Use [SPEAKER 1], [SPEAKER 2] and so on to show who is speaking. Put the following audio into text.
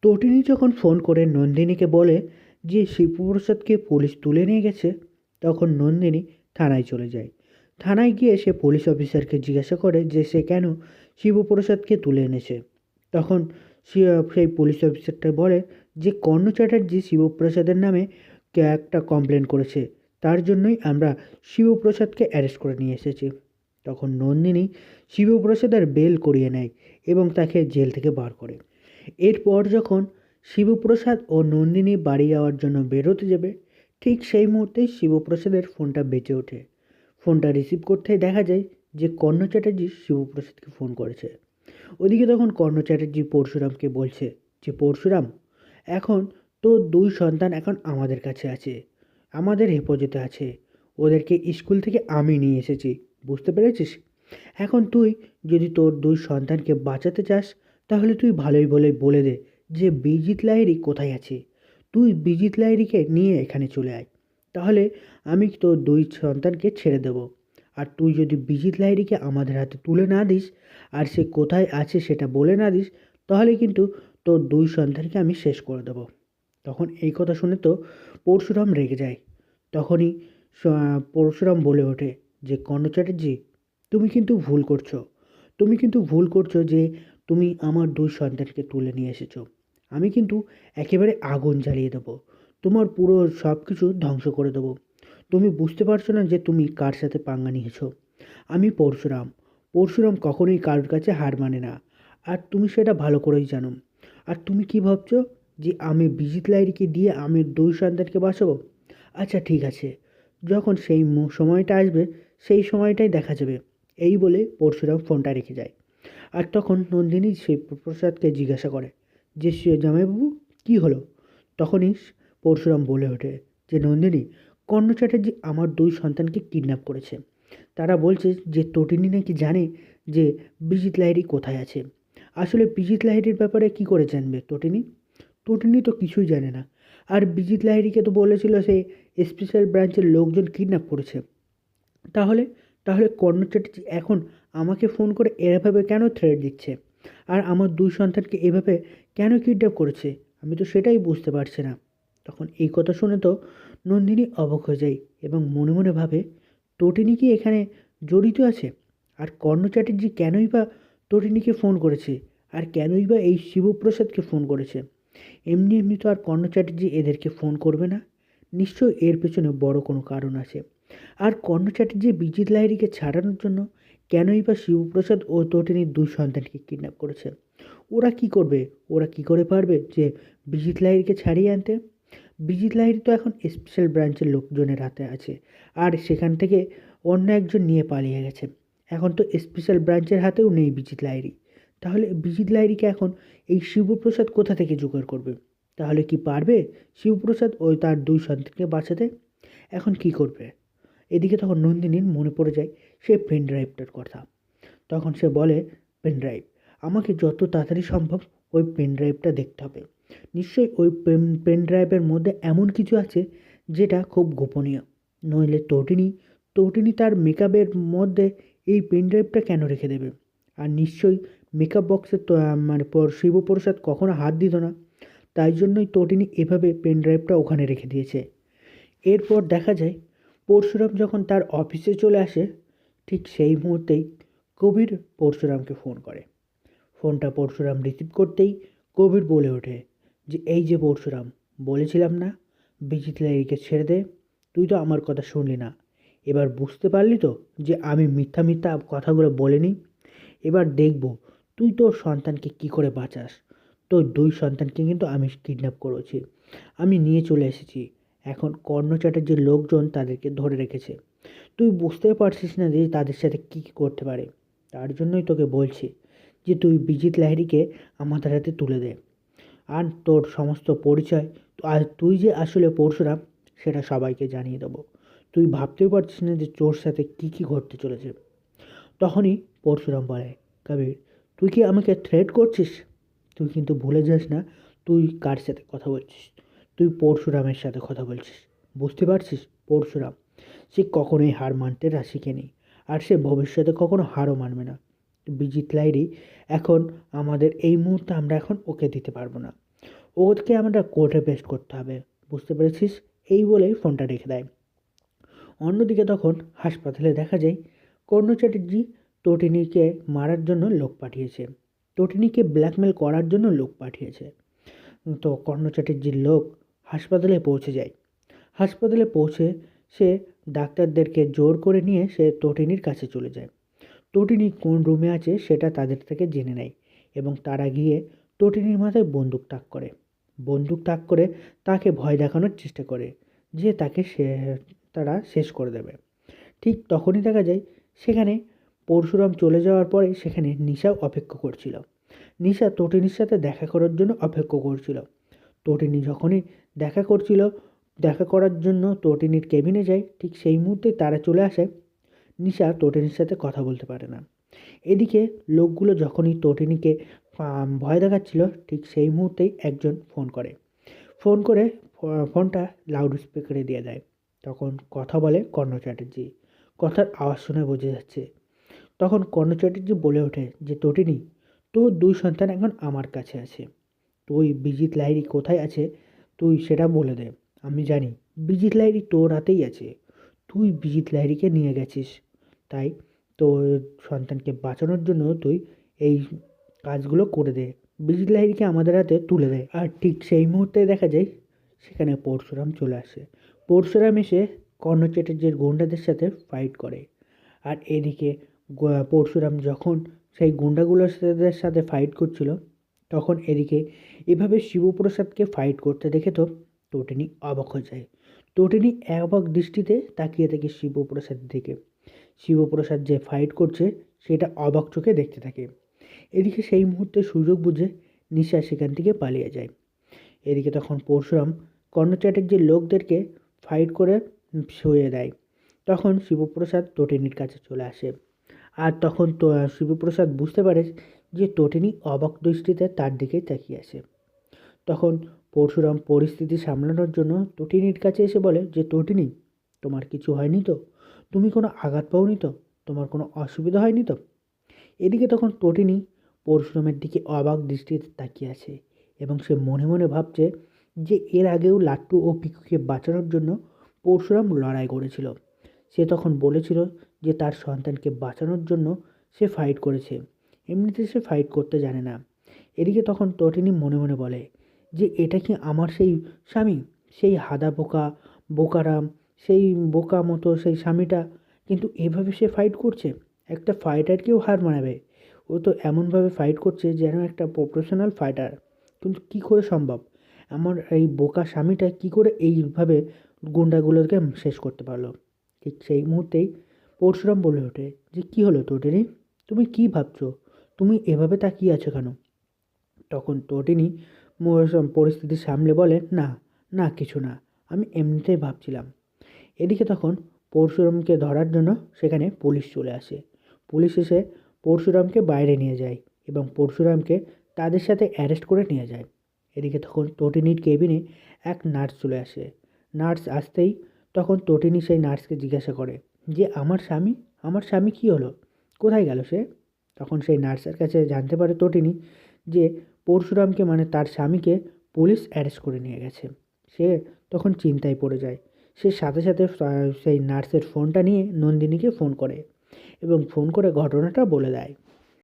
[SPEAKER 1] তটিনী যখন ফোন করে নন্দিনীকে বলে যে শিবপ্রসাদকে পুলিশ তুলে নিয়ে গেছে, তখন নন্দিনী থানায় চলে যায়। থানায় গিয়ে সে পুলিশ অফিসারকে জিজ্ঞাসা করে যে সে কেন শিবপ্রসাদকে তুলে এনেছে। তখন সেই পুলিশ অফিসারটা বলে যে কর্ণ চ্যাটার্জি শিবপ্রসাদের নামে একটা কমপ্লেন করেছে, তার জন্যই আমরা শিবপ্রসাদকে অ্যারেস্ট করে নিয়ে এসেছি। তখন নন্দিনী শিবপ্রসাদের বেল করিয়ে নেয় এবং তাকে জেল থেকে বার করে। এরপর যখন শিবপ্রসাদ ও নন্দিনী বাড়ি যাওয়ার জন্য বেরোতে যাবে, ঠিক সেই মুহূর্তেই শিবপ্রসাদের ফোনটা বেজে ওঠে। ফোনটা রিসিভ করতেই দেখা যায় যে কর্ণ চ্যাটার্জি শিবপ্রসাদকে ফোন করেছে। ওদিকে তখন কর্ণ চ্যাটার্জি পরশুরামকে বলছে যে পরশুরাম, এখন তোর দুই সন্তান এখন আমাদের কাছে আছে, আমাদের হেফাজতে আছে। ওদেরকে স্কুল থেকে আমি নিয়ে এসেছি, বুঝতে পেরেছিস? এখন তুই যদি তোর দুই সন্তানকে বাঁচাতে চাস, তাহলে তুই ভালোই বলে দে যে বিজিত লাহিড়ী কোথায় আছে। তুই বিজিত লাহিড়ীকে নিয়ে এখানে চলে আয়, তাহলে আমি তোর দুই সন্তানকে ছেড়ে দেব। আর তুই যদি বিজিত লাহিড়ীকে আমাদের হাতে তুলে না দিস, আর সে কোথায় আছে সেটা বলে না দিস, তাহলে কিন্তু তোর দুই সন্তানকে আমি শেষ করে দেব। তখন এই কথা শুনে তো পরশুরাম রেগে যায়। তখনই পরশুরাম বলে ওঠে যে কর্ণ চ্যাটার্জি, তুমি কিন্তু ভুল করছো। তুমি কিন্তু ভুল করছো যে তুমি আমার দুই সন্তানকে তুলে নিয়ে এসেছো। আমি কিন্তু একেবারে আগুন জ্বালিয়ে দেবো, তোমার পুরো সব কিছু ধ্বংস করে দেবো। তুমি বুঝতে পারছো না যে তুমি কার সাথে পাঙ্গা নিয়েছো। আমি পরশুরাম, পরশুরাম কখনোই কারোর কাছে হার মানে না, আর তুমি সেটা ভালো করেই জানো। আর তুমি কি ভাবছো যে আমি বিজিত লাহিড়ীকে দিয়ে আমি দুই সন্তানকে বাঁচাবো? আচ্ছা ঠিক আছে, যখন সেই সময়টা আসবে সেই সময়টাই দেখা যাবে। এই বলে পরশুরাম ফোনটা রেখে যায়। আর তখন নন্দিনী শিবপ্রসাদকে জিজ্ঞাসা করে যে সে জামাইবাবু কী হলো? তখনই পরশুরাম বলে ওঠে যে নন্দিনী, কর্ণ চ্যাটার্জি আমার দুই সন্তানকে কিডন্যাপ করেছে। তারা বলছে যে তটিনী নাকি জানে যে বিজিত লাহিড়ী কোথায় আছে। আসলে বিজিত লাহিড়ীর ব্যাপারে কি করে জানবে তটিনী? তটিনী তো কিছুই জানে না। আর বিজিত লাহিড়ীকে তো বলেছিল সে স্পেশাল ব্রাঞ্চের লোকজন কিডন্যাপ করেছে। তাহলে তাহলে কর্ণ চ্যাটার্জি এখন আমাকে ফোন করে এভাবে কেন থ্রেট দিচ্ছে? আর আমার দুই সন্তানকে এভাবে কেন কিডন্যাপ করেছে? আমি তো সেটাই বুঝতে পারছি না। তখন এই কথা শুনে তো নন্দিনী অবাক হয়ে যায় এবং মনে মনে ভাবে তটিনী কি এখানে জড়িত আছে? আর কর্ণ চ্যাটার্জি কেনই বা তটিনীকে ফোন করেছে? আর কেনই বা এই শিবপ্রসাদকে ফোন করেছে? এমনি এমনি তো আর কর্ণ চ্যাটার্জি এদেরকে ফোন করবে না। নিশ্চয়ই এর পেছনে বড় কোনো কারণ আছে। আর কর্ণ চ্যাটার্জি বিজিত লাহিড়ীকে ছাড়ানোর জন্য কেনই বা শিবপ্রসাদ ও তটিনীর দুই সন্তানকে কিডন্যাপ করেছে? ওরা কি করবে? ওরা কি করে পারবে যে বিজিত লাহিড়ীকে ছাড়িয়ে আনতে? বিজিত লাহিড়ী তো এখন স্পেশাল ব্রাঞ্চের লোকজনের হাতে আছে, আর সেখান থেকে অন্য একজন নিয়ে পালিয়ে গেছে। এখন তো স্পেশাল ব্রাঞ্চের হাতেও নেই বিজিত লাহিড়ী। তাহলে বিজিত লাহিড়ীকে এখন এই শিবপ্রসাদ কোথা থেকে জোগাড় করবে? তাহলে কি পারবে শিবপ্রসাদ ও তার দুই সন্তানকে বাঁচাতে? এখন কি করবে? এদিকে তখন নন্দিনীর মনে পড়ে যায় সেই পেন ড্রাইভটার কথা। তখন সে বলে, পেন ড্রাইভ, আমাকে যত তাড়াতাড়ি সম্ভব ওই পেন ড্রাইভটা দেখতে হবে। নিশ্চয়ই ওই পেন ড্রাইভের মধ্যে এমন কিছু আছে যেটা খুব গোপনীয়। নইলে তটিনী তার মেকআপের মধ্যে এই পেন ড্রাইভটা কেন রেখে দেবে? আর নিশ্চয়ই মেকআপ বক্সে তো মানে শিবপ্রসাদ কখনো হাত দিত না। তাই জন্যই তটিনী এভাবে পেন ড্রাইভটা ওখানে রেখে দিয়েছে। এরপর দেখা যায় পরশুরাম যখন তার অফিসে চলে আসে, ঠিক সেই মুহূর্তেই কবির পরশুরামকে ফোন করে। ফোনটা পরশুরাম রিসিভ করতেই কবির বলে ওঠে যে এই যে পরশুরাম, বলেছিলাম না বিজিত লাহিড়ীকে ছেড়ে দে। তুই তো আমার কথা শুনলি না। এবার বুঝতে পারলি তো যে আমি মিথ্যা মিথ্যা কথাগুলো বলিনি। এবার দেখব তুই তোর সন্তানকে কি করে বাঁচাস। তোর দুই সন্তানকে কিন্তু আমি কিডন্যাপ করেছি, আমি নিয়ে চলে এসেছি। এখন কর্ণ চ্যাটার্জির লোকজন তাদেরকে ধরে রেখেছে। তুই বুঝতে পারছিস না যে তাদের সাথে কী কী করতে পারে। তার জন্যই তোকে বলছি যে তুই বিজিত লাহিড়ীকে আমাদের হাতে তুলে দে। আর তোর সমস্ত পরিচয়, আর তুই যে আসলে পরশুরাম সেটা সবাইকে জানিয়ে দেবো। তুই ভাবতেও পারছিস না যে তোর সাথে কী কী ঘটতে চলেছে। তখনই পরশুরাম বলে, কবির, তুই কি আমাকে থ্রেট করছিস? তুই কিন্তু ভুলে যাস না তুই কার সাথে কথা বলছিস। তুই পরশুরামের সাথে কথা বলছিস, বুঝতে পারছিস? পরশুরাম, সে কখনোই হার মানতে শিখেনি, আর সে ভবিষ্যতে কখনো হারও মানবে না। বিজিত লাহিড়ী এখন আমাদের এই মুহূর্তে আমরা এখন ওকে দিতে পারবো না, ওকে আমরা কোর্টে পেশ করতে হবে, বুঝতে পেরেছিস? এই বলেই ফোনটা রেখে দেয়। অন্যদিকে তখন হাসপাতালে দেখা যায় কর্ণ চ্যাটার্জি তটিনীকে মারার জন্য লোক পাঠিয়েছে, তটিনীকে ব্ল্যাকমেল করার জন্য লোক পাঠিয়েছে। তো কর্ণ চ্যাটার্জির লোক হাসপাতালে পৌঁছে যায়। হাসপাতালে পৌঁছে সে ডাক্তারদেরকে জোর করে নিয়ে সে তটিনীর কাছে চলে যায়। তটিনী কোন রুমে আছে সেটা তাদের থেকে জেনে নেয় এবং তারা গিয়ে তটিনীর মাথায় বন্দুক তাক করে তাকে ভয় দেখানোর চেষ্টা করে যে তারা শেষ করে দেবে। ঠিক তখনই দেখা যায় সেখানে পরশুরাম চলে যাওয়ার পরে সেখানে নিশাও অপেক্ষা করছিল। নিশা তটিনীর সাথে দেখা করার জন্য অপেক্ষা করছিল। তটিনী যখনই দেখা করার জন্য তটিনীর কেবিনে যায়, ঠিক সেই মুহূর্তে তারা চলে আসে। নিশা তটিনীর সাথে কথা বলতে পারে না। এদিকে লোকগুলো যখনই তটিনীকে ভয় দেখাচ্ছিল, ঠিক সেই মুহূর্তেই একজন ফোনটা লাউড স্পিকারে দিয়ে দেয়। তখন কথা বলে কর্ণ চ্যাটার্জি, কথার আওয়াজ শুনে বোঝা যাচ্ছে। তখন কর্ণ চ্যাটার্জি বলে ওঠে যে তটিনী, তোর 2 সন্তান এখন আমার কাছে আছে, তুই বিজিত লাহিড়ী কোথায় আছে তুই সেটা বলে দে। আমি জানি বিজিত লাহিড়ী তোর হাতেই আছে, তুই বিজিত লাহিড়ীকে নিয়ে গেছিস, তাই তোর সন্তানকে বাঁচানোর জন্য তুই এই কাজগুলো করে দে, বিজিত লাহিড়ীকে আমাদের হাতে তুলে দেয়। আর ঠিক সেই মুহূর্তে দেখা যায় সেখানে পরশুরাম চলে আসে। পরশুরাম এসে কর্ণ চ্যাটার্জির গুন্ডাদের সাথে ফাইট করে। আর এদিকে পরশুরাম যখন সেই গুন্ডাগুলোর সাথে ফাইট করছিল, তখন এদিকে এভাবে শিবপ্রসাদকে ফাইট করতে দেখে তো তটিনী অবাক হয়ে যায়। তটিনী অবাক দৃষ্টিতে তাকিয়ে থাকে শিবপ্রসাদের দিকে। শিবপ্রসাদ যে ফাইট করছে সেটা অবাক চোখে দেখতে থাকে। এদিকে সেই মুহূর্তে সুযোগ বুঝে নিশা সেখান থেকে পালিয়ে যায়। এদিকে তখন পরশুরাম কর্ণ চ্যাটার্জির লোকদেরকে ফাইট করে শুয়ে দেয়। তখন শিবপ্রসাদ তটিনীর কাছে চলে আসে। আর তখন তো শিবপ্রসাদ বুঝতে পারে যে তটিনী অবাক দৃষ্টিতে তার দিকেই তাকিয়ে আছে। তখন পরশুরাম পরিস্থিতি সামলানোর জন্য তটিনীর কাছে এসে বলে যে তটিনী, তোমার কিছু হয়নি তো? তুমি কোনো আঘাত পাওনি তো? তোমার কোনো অসুবিধা হয়নি তো? এদিকে তখন তটিনী পরশুরামের দিকে অবাক দৃষ্টিতে তাকিয়ে আছে এবং সে মনে মনে ভাবছে যে এর আগেও লাট্টু ও পিকুকে বাঁচানোর জন্য পরশুরাম লড়াই করেছিল। সে তখন বলেছিল যে তার সন্তানকে বাঁচানোর জন্য সে ফাইট করেছে, এমনিতে সে ফাইট করতে জানে না। এদিকে তখন তটিনী মনে মনে বলে যে এটা কি আমার সেই স্বামী, সেই হাদা বোকারাম, সেই বোকা মতো সেই স্বামীটা, কিন্তু এভাবে সে ফাইট করছে, একটা ফাইটারকেও হার মানাবে। ও তো এমনভাবে ফাইট করছে যেন একটা প্রফেশনাল ফাইটার, কিন্তু কী করে সম্ভব? আমার এই বোকা স্বামীটা কী করে এইভাবে গুন্ডাগুলোকে শেষ করতে পারলো? ঠিক সেই মুহূর্তেই পরশুরাম বলে ওঠে যে কী হলো তটিনী, তুমি কি ভাবছো? তুমি এভাবে তাকিয়ে আছো কেন? তখন তটিনী পরিস্থিতি সামলে বলে, না না কিছু না, আমি এমনিতেই ভাবছিলাম। এদিকে তখন পরশুরামকে ধরার জন্য সেখানে পুলিশ চলে আসে। পুলিশ এসে পরশুরামকে বাইরে নিয়ে যায় এবং পরশুরামকে তাদের সাথে অ্যারেস্ট করে নিয়ে যায়। এদিকে তখন তটিনীর কেবিনে এক নার্স চলে আসে। নার্স আসতেই তখন তটিনী সেই নার্সকে জিজ্ঞাসা করে যে আমার স্বামী কী হলো, কোথায় গেল সে? তখন সেই নার্সের কাছে জানতে পারে তটিনী যে পরশুরামকে মানে তার স্বামীকে পুলিশ অ্যারেস্ট করে নিয়ে গেছে। সে তখন চিন্তায় পড়ে যায়। সে সাথে সাথে সেই নার্সের ফোনটা নিয়ে নন্দিনীকে ফোন করে এবং ফোন করে ঘটনাটা বলে দেয়।